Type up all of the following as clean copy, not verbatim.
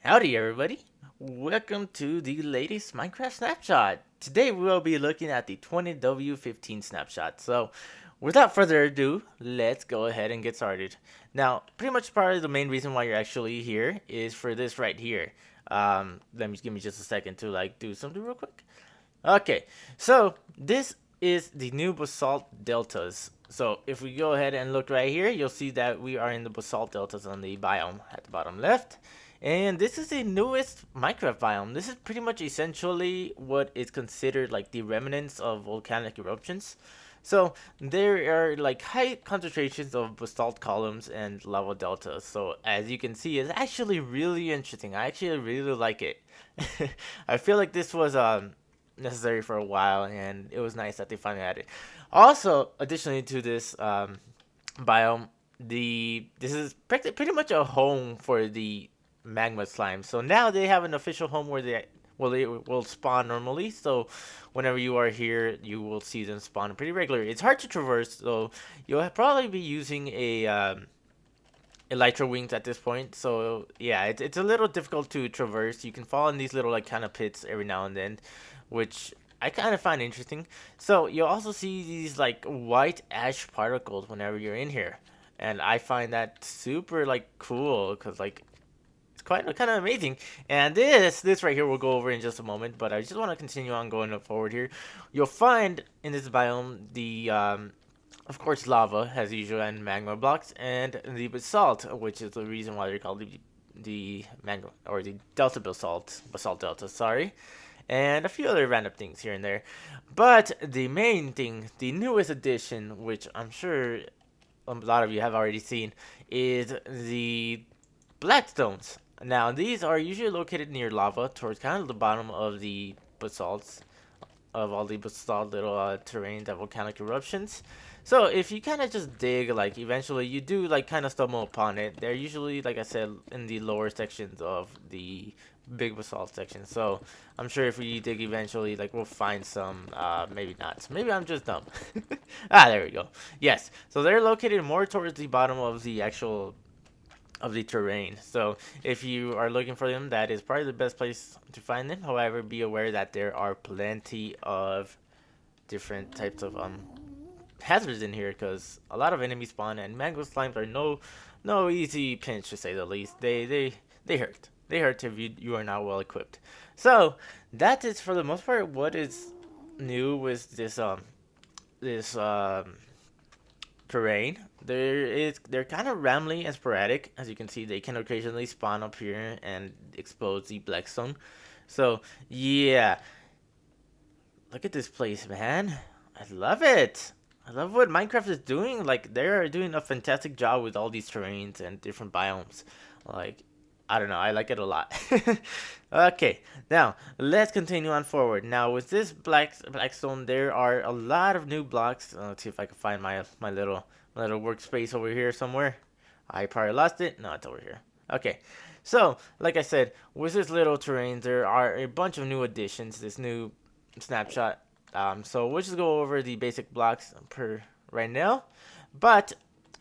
Howdy everybody! Welcome to the latest Minecraft Snapshot. Today we will be looking at the 20W15 snapshot. So without further ado, let's go ahead and get started. Now, pretty much part of the main reason why you're actually here is for this right here. Give me just a second to do something real quick. Okay, so this is the new Basalt Deltas. So if we go ahead and look right here, you'll see that we are in the Basalt Deltas on the biome at the bottom left. And this is the newest Minecraft biome. This is pretty much essentially what is considered like the remnants of volcanic eruptions. So there are like high concentrations of basalt columns and lava deltas. So as you can see, it's actually really interesting. I actually really like it. I feel like this was necessary for a while, and it was nice that they finally had it. Also, additionally to this biome, this is pretty much a home for the magma slime. So now they have an official home where they will spawn normally. So whenever you are here, you will see them spawn pretty regularly. It's hard to traverse, so you'll probably be using a elytra wings at this point. So yeah, it's a little difficult to traverse. You can fall in these little like kind of pits every now and then, which I kind of find interesting. So you'll also see these like white ash particles whenever you're in here, and I find that super like cool because like it's quite kind of amazing. And this right here we'll go over in just a moment, but I just want to continue on going forward here. You'll find in this biome the of course lava as usual and magma blocks, and the basalt, which is the reason why they're called the magma or the delta basalt delta, sorry, and a few other random things here and there. But the main thing, the newest addition, which I'm sure a lot of you have already seen, is the Blackstones. Now, these are usually located near lava, towards kind of the bottom of the basalts, of all the basalt little terrains and volcanic eruptions. So if you kind of just dig, like eventually you do like kind of stumble upon it. They're usually, like I said, in the lower sections of the big basalt section. So I'm sure if we dig eventually, like we'll find some. Maybe not. Maybe I'm just dumb. There we go. Yes. So they're located more towards the bottom of the actual of the terrain. So if you are looking for them, that is probably the best place to find them. However, be aware that there are plenty of different types of hazards in here, because a lot of enemies spawn, and mango slimes are no easy pinch, to say the least. They hurt. They hurt if you are not well equipped. So that is for the most part what is new with this terrain. They're kind of rambly and sporadic. As you can see, they can occasionally spawn up here and expose the Blackstone. So yeah, look at this place, man. I love it. I love what Minecraft is doing. Like, they're doing a fantastic job with all these terrains and different biomes. Like, I don't know, I like it a lot. Okay, now let's continue on forward. Now with this Blackstone, there are a lot of new blocks. Let's see if I can find my little workspace over here somewhere. I probably lost it. No, it's over here. Okay, so like I said, with this little terrain, there are a bunch of new additions. This new snapshot. So we'll just go over the basic blocks per right now. But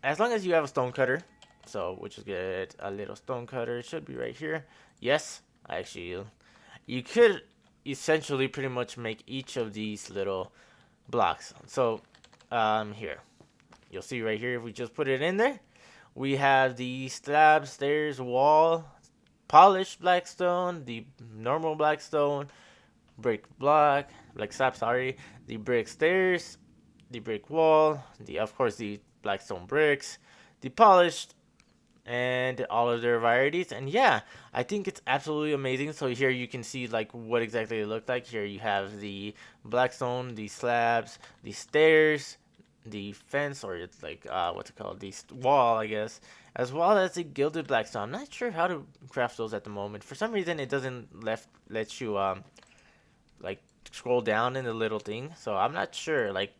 as long as you have a stone cutter, so we'll just get a little stone cutter. It should be right here. Yes, actually, you could essentially pretty much make each of these little blocks. So here, you'll see right here, if we just put it in there, we have the slab, stairs, wall, polished blackstone, the normal blackstone, brick block, black slab, sorry, the brick stairs, the brick wall, of course the blackstone bricks, the polished, and all of their varieties. And yeah, I think it's absolutely amazing. So here you can see like what exactly it looked like. Here you have the blackstone, the slabs, the stairs, the fence, or it's like what's it called, the wall, I guess, as well as the gilded blackstone. I'm not sure how to craft those at the moment. For some reason it doesn't let you like scroll down in the little thing, so I'm not sure. Like,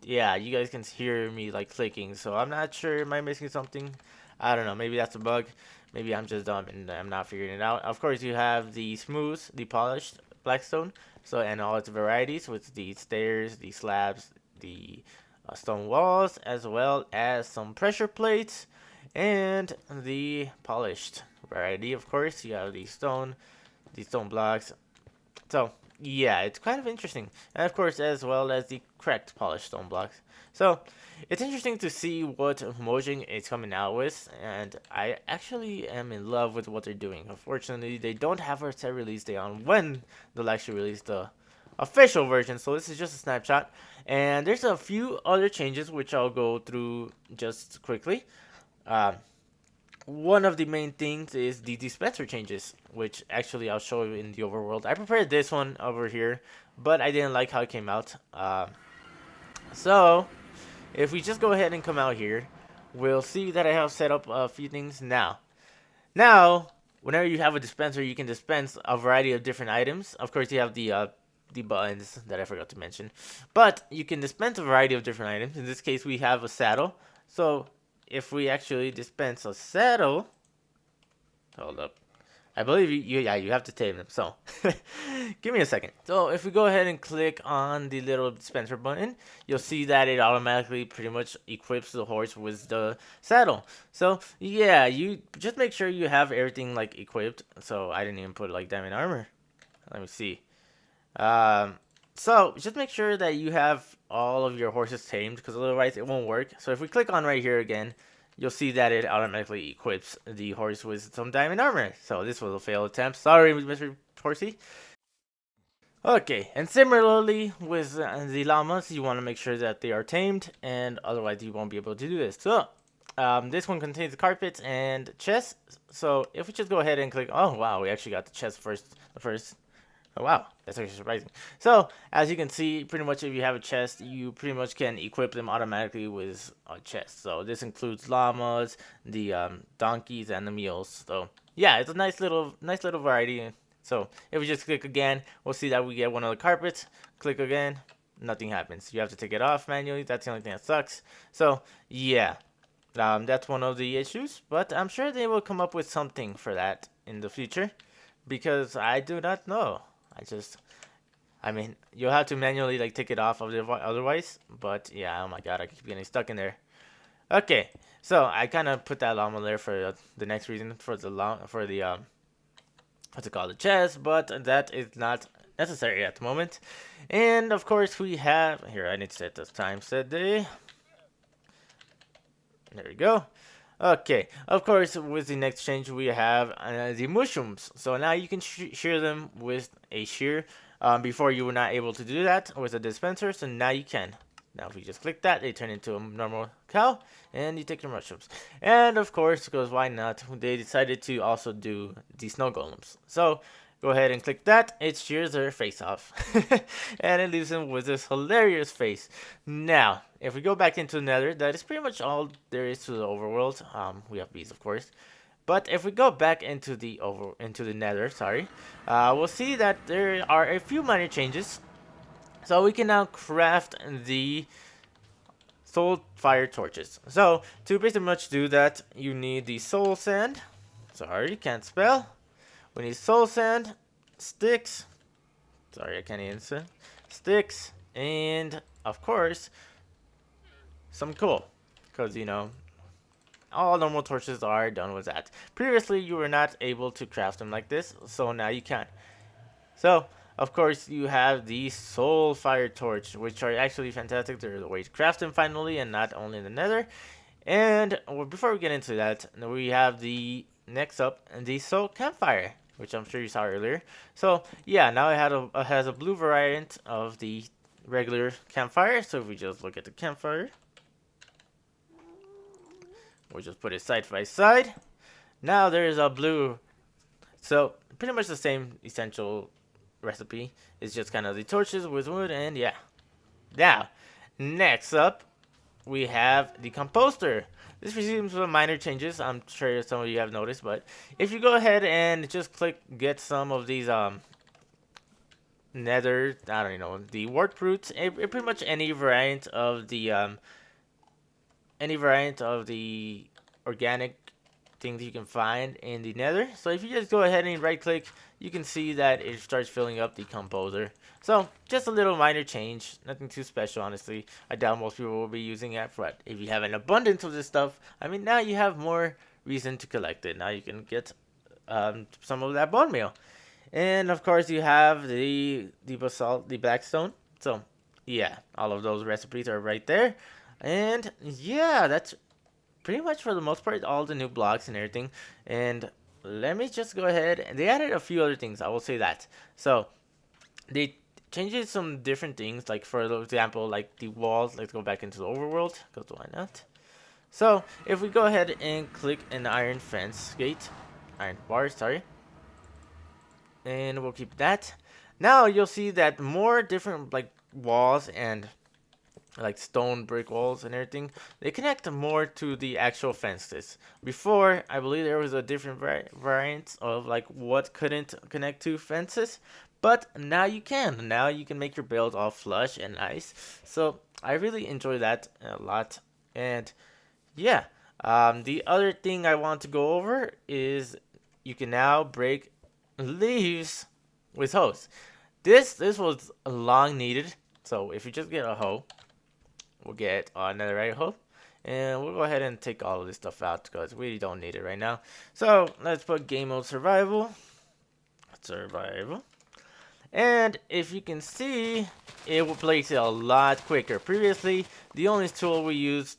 yeah, you guys can hear me like clicking, so I'm not sure. Am I missing something? I don't know. Maybe that's a bug. Maybe I'm just dumb and I'm not figuring it out. Of course, you have the smooth, the polished blackstone. So, and all its varieties with the stairs, the slabs, the stone walls, as well as some pressure plates, and the polished variety, of course. You have these stone blocks. So yeah, it's kind of interesting, and of course, as well as the cracked polished stone blocks. So it's interesting to see what Mojang is coming out with, and I actually am in love with what they're doing. Unfortunately, they don't have a set release date on when they'll actually release the official version, so this is just a snapshot. And there's a few other changes which I'll go through just quickly. Um, One of the main things is the dispenser changes, which actually I'll show you in the overworld. I prepared this one over here, but I didn't like how it came out. So if we just go ahead and come out here, we'll see that I have set up a few things now. Now, whenever you have a dispenser, you can dispense a variety of different items. Of course, you have the buns that I forgot to mention, but you can dispense a variety of different items. In this case, we have a saddle. So if we actually dispense a saddle, hold up. I believe you have to tame them. So give me a second. So if we go ahead and click on the little dispenser button, you'll see that it automatically pretty much equips the horse with the saddle. So yeah, you just make sure you have everything like equipped. So I didn't even put like diamond armor. Let me see. So just make sure that you have all of your horses tamed, because otherwise it won't work. So if we click on right here again, you'll see that it automatically equips the horse with some diamond armor. So this was a failed attempt. Sorry, Mr. Horsey. Okay, and similarly with the llamas, you want to make sure that they are tamed, and otherwise you won't be able to do this. So this one contains carpets and chests. So if we just go ahead and click, oh wow, we actually got the chest first. Oh wow, that's actually surprising. So as you can see, pretty much if you have a chest, you pretty much can equip them automatically with a chest. So this includes llamas, the donkeys, and the mules. So yeah, it's a nice little variety. So if we just click again, we'll see that we get one of the carpets. Click again, nothing happens. You have to take it off manually. That's the only thing that sucks. So yeah, that's one of the issues. But I'm sure they will come up with something for that in the future, because I do not know. I mean, you'll have to manually like take it off of the otherwise. But yeah, oh my god, I keep getting stuck in there. Okay, so I kind of put that llama there for the next reason, for the what's it called, the chest, but that is not necessary at the moment. And of course we have here. I need to set this time set day. There we go. Okay, of course, with the next change, we have the mushrooms. So now you can shear them with a shear. Before you were not able to do that with a dispenser, so now you can. Now if you just click that, they turn into a normal cow, and you take your mushrooms. And of course, because why not, they decided to also do the snow golems. So go ahead and click that. It shears their face off. And it leaves them with this hilarious face. Now, if we go back into Nether, that is pretty much all there is to the overworld. We have bees, of course. But if we go back into the Nether, sorry, we'll see that there are a few minor changes. So we can now craft the soul fire torches. So to pretty much do that, you need the soul sand. Sorry, can't spell. We need soul sand, sticks. Sorry, I can't even say. Sticks, and of course, some coal. Because, you know, all normal torches are done with that. Previously, you were not able to craft them like this, so now you can. So, of course, you have the soul fire torch, which are actually fantastic. They're the way to craft them finally, and not only in the Nether. And before we get into that, we have the next up, the soul campfire, which I'm sure you saw earlier. So yeah, now it has a blue variant of the regular campfire. So if we just look at the campfire, we'll just put it side by side. Now there's a blue. So pretty much the same essential recipe. It's just kind of the torches with wood, and yeah. Now, next up, we have the composter. This receives some minor changes. I'm sure some of you have noticed, but if you go ahead and just click get some of these nether, I don't know, the wart roots, pretty much any variant of the organic things you can find in the nether. So if you just go ahead and right click, you can see that it starts filling up the composer. So just a little minor change, nothing too special, honestly. I doubt most people will be using it, but if you have an abundance of this stuff, I mean, now you have more reason to collect it. Now you can get some of that bone meal. And of course, you have the basalt, the blackstone. So yeah, all of those recipes are right there. And yeah, that's pretty much for the most part all the new blocks and everything. And let me just go ahead. They added a few other things. I will say that. So they changed some different things. Like for example, like the walls. Let's go back into the overworld. Because why not? So if we go ahead and click an iron fence gate, iron bars, sorry, and we'll keep that. Now you'll see that more different like walls and like stone brick walls and everything, they connect more to the actual fences. Before, I believe there was a different variant of like what couldn't connect to fences, but now you can. Now you can make your build all flush and nice. So I really enjoy that a lot. And yeah, the other thing I want to go over is you can now break leaves with hoes. This was long needed. So if you just get a hoe, we'll get another right hoe, and we'll go ahead and take all of this stuff out because we don't need it right now. So let's put game mode survival, and if you can see, it will place it a lot quicker. Previously, the only tool we used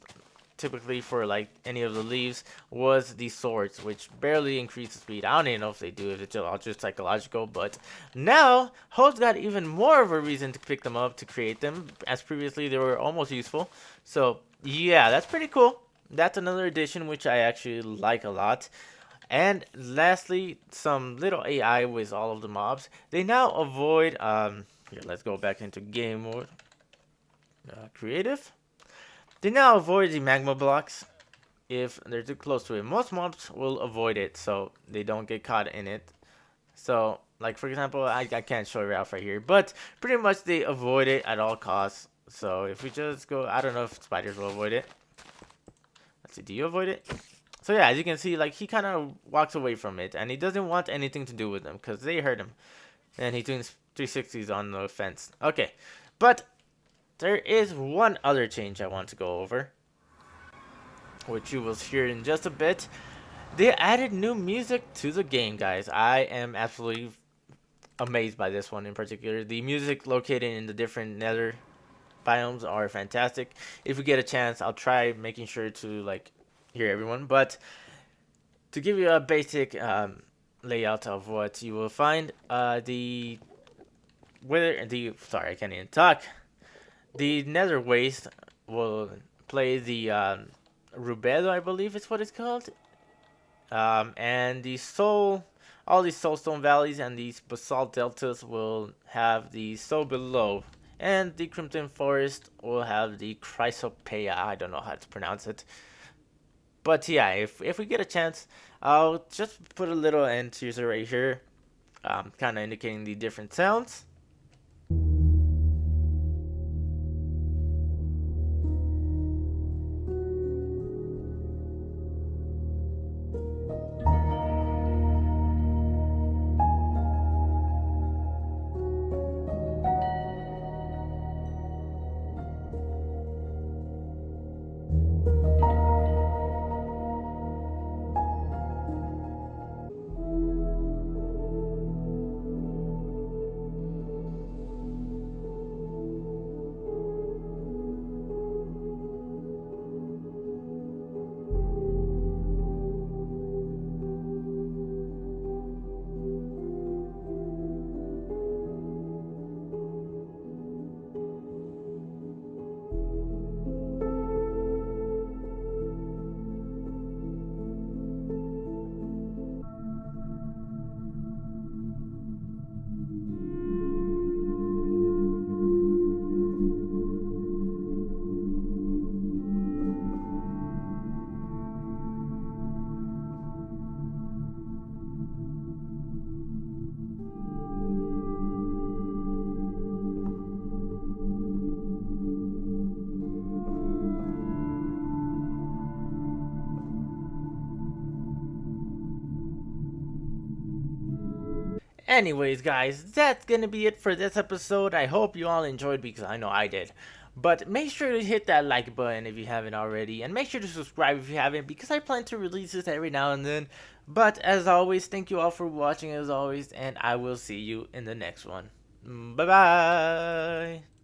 typically for like any of the leaves was the swords, which barely increase the speed. I don't even know if they do, if it's all just psychological, but now hoes got even more of a reason to pick them up to create them, as previously they were almost useful. So yeah, that's pretty cool. That's another addition which I actually like a lot. And lastly, some little AI with all of the mobs. They now avoid here, let's go back into game mode, creative. They now avoid the magma blocks if they're too close to it. Most mobs will avoid it so they don't get caught in it. So, like for example, I can't show it out right here, but pretty much they avoid it at all costs. So if we just go, I don't know if spiders will avoid it. Let's see, do you avoid it? So yeah, as you can see, like he kind of walks away from it, and he doesn't want anything to do with them because they hurt him. And he's doing 360s on the fence. Okay, but there is one other change I want to go over, which you will hear in just a bit. They added new music to the game, guys. I am absolutely amazed by this one in particular. The music located in the different Nether biomes are fantastic. If we get a chance, I'll try making sure to like hear everyone. But to give you a basic layout of what you will find, sorry, I can't even talk. The Nether Waste will play the Rubedo, I believe is what it's called. And all these Soulstone Valleys and these Basalt Deltas will have the Soul Below. And the Crimson Forest will have the Chrysopeia. I don't know how to pronounce it. But yeah, if we get a chance, I'll just put a little end teaser right here, kind of indicating the different sounds. Anyways, guys, that's gonna be it for this episode. I hope you all enjoyed because I know I did. But make sure to hit that like button if you haven't already, and make sure to subscribe if you haven't, because I plan to release this every now and then. But as always, thank you all for watching as always, and I will see you in the next one. Bye bye.